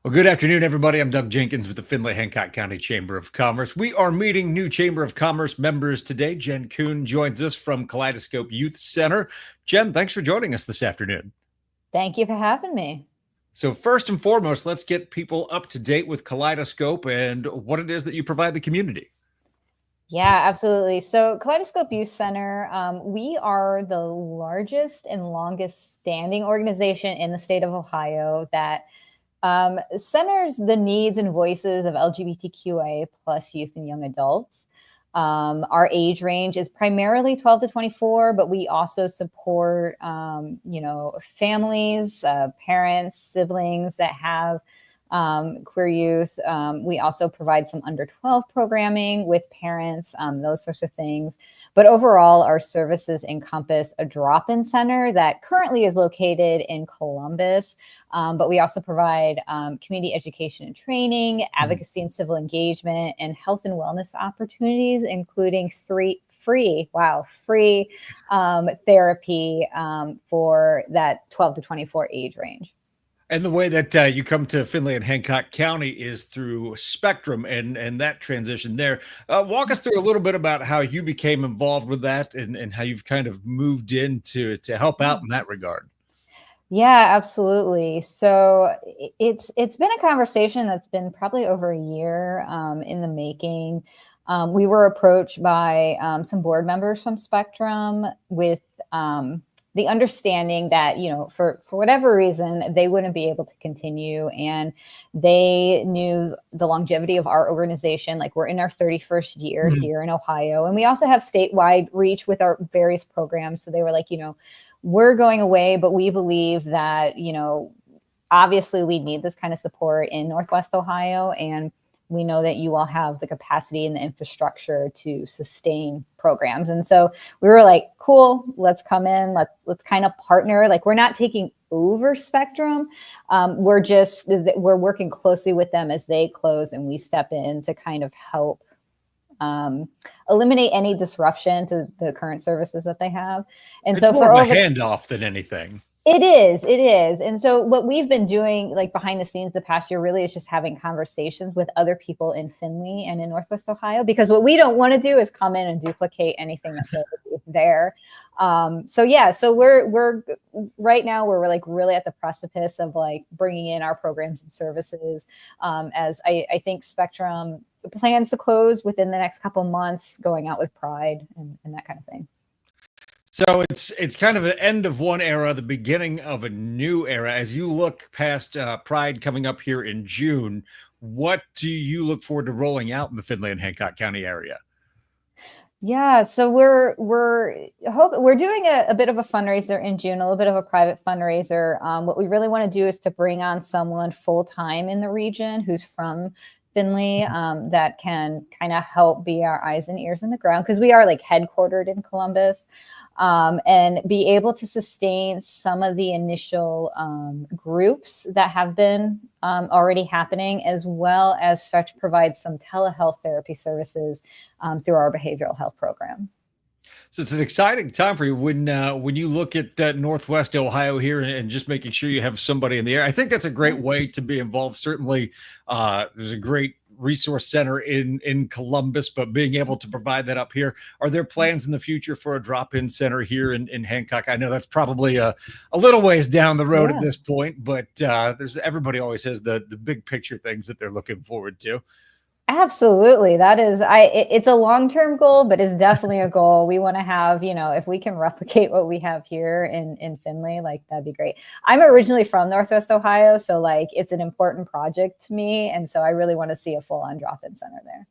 Well, good afternoon, everybody. I'm Doug Jenkins with the Findlay Hancock County Chamber of Commerce. We are meeting new Chamber of Commerce members today. Jen Kuhn joins us from Kaleidoscope Youth Center. Jen, thanks for joining us this afternoon. Thank you for having me. So, first and foremost, let's get people up to date with Kaleidoscope and what it is that you provide the community. Yeah, absolutely. So, Kaleidoscope Youth Center, we are the largest and longest standing organization in the state of Ohio that centers the needs and voices of LGBTQIA plus youth and young adults. Our age range is primarily 12 to 24, but we also support, families, parents, siblings that have queer youth. We also provide some under 12 programming with parents, those sorts of things. But overall, our services encompass a drop-in center that currently is located in Columbus. But we also provide community education and training, advocacy and civil engagement, and health and wellness opportunities, including free therapy for that 12 to 24 age range. And the way that you come to Findlay and Hancock County is through Spectrum and that transition there. Walk us through a little bit about how you became involved with that and how you've kind of moved in to help out in that regard. Yeah, absolutely. So it's been a conversation that's been probably over a year in the making. We were approached by some board members from Spectrum with the understanding that, for whatever reason, they wouldn't be able to continue. And they knew the longevity of our organization. Like, we're in our 31st year here in Ohio. And we also have statewide reach with our various programs. So they were like, we're going away, but we believe that, obviously we need this kind of support in Northwest Ohio. And we know that you all have the capacity and the infrastructure to sustain programs. And so we were like, cool, let's come in, let's kind of partner. Like, we're not taking over Spectrum. We're working closely with them as they close, and we step in to kind of help eliminate any disruption to the current services that they have. And it's so more of a handoff than anything. It is. And so what we've been doing, like, behind the scenes the past year, really is just having conversations with other people in Findlay and in Northwest Ohio, because what we don't want to do is come in and duplicate anything that's there. So we're right now, we're like really at the precipice of like bringing in our programs and services. As I think Spectrum plans to close within the next couple months, going out with Pride and that kind of thing. So it's kind of the end of one era, the beginning of a new era. As you look past Pride coming up here in June, what do you look forward to rolling out in the Findlay and Hancock County area? Yeah, so we're doing a bit of a fundraiser in June, a little bit of a private fundraiser. What we really want to do is to bring on someone full time in the region who's from Findlay, that can kind of help be our eyes and ears in the ground, because we are like headquartered in Columbus, and be able to sustain some of the initial groups that have been already happening, as well as start to provide some telehealth therapy services through our behavioral health program. So it's an exciting time for you when you look at Northwest Ohio here and just making sure you have somebody in the air. I think that's a great way to be involved. Certainly, there's a great resource center in Columbus, but being able to provide that up here. Are there plans in the future for a drop-in center here in Hancock? I know that's probably a little ways down the road at this point, but everybody always has the big picture things that they're looking forward to. Absolutely. It's a long-term goal, but it's definitely a goal. We want to have, if we can replicate what we have here in Findlay, like, that'd be great. I'm originally from Northwest Ohio, so like it's an important project to me. And so I really want to see a full-on drop-in center there.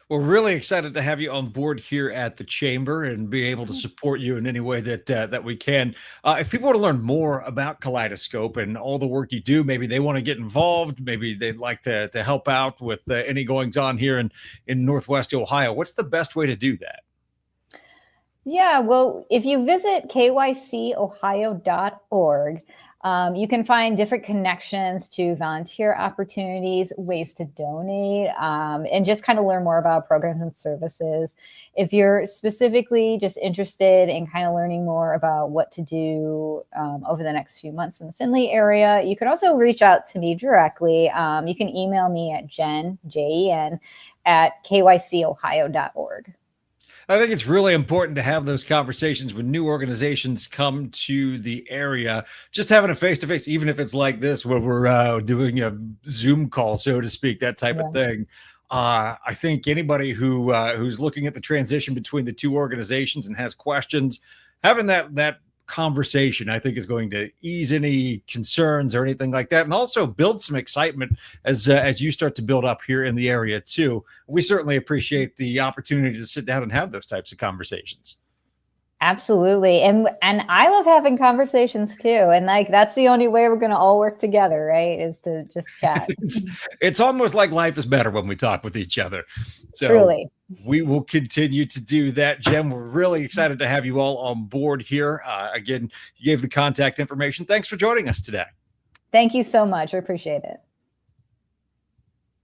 We're really excited to have you on board here at the Chamber and be able to support you in any way that we can. If people want to learn more about Kaleidoscope and all the work you do, maybe they want to get involved, maybe they'd like to help out with any goings on here in Northwest Ohio, what's the best way to do that? Yeah, well, if you visit kycohio.org, You can find different connections to volunteer opportunities, ways to donate, and just kind of learn more about programs and services. If you're specifically just interested in kind of learning more about what to do over the next few months in the Findlay area, you can also reach out to me directly. You can email me at Jen, at kycohio.org. I think it's really important to have those conversations when new organizations come to the area. Just having a face to face, even if it's like this, where we're doing a Zoom call, so to speak, that type of Yeah. thing. I think anybody who's looking at the transition between the two organizations and has questions, having that conversation, I think, is going to ease any concerns or anything like that, and also build some excitement as you start to build up here in the area too. We certainly appreciate the opportunity to sit down and have those types of conversations. Absolutely. And I love having conversations too. And like that's the only way we're going to all work together, right? Is to just chat. It's almost like life is better when we talk with each other. So Truly. we will continue to do that, Jen. We're really excited to have you all on board here. Again, you gave the contact information. Thanks for joining us today. Thank you so much. I appreciate it.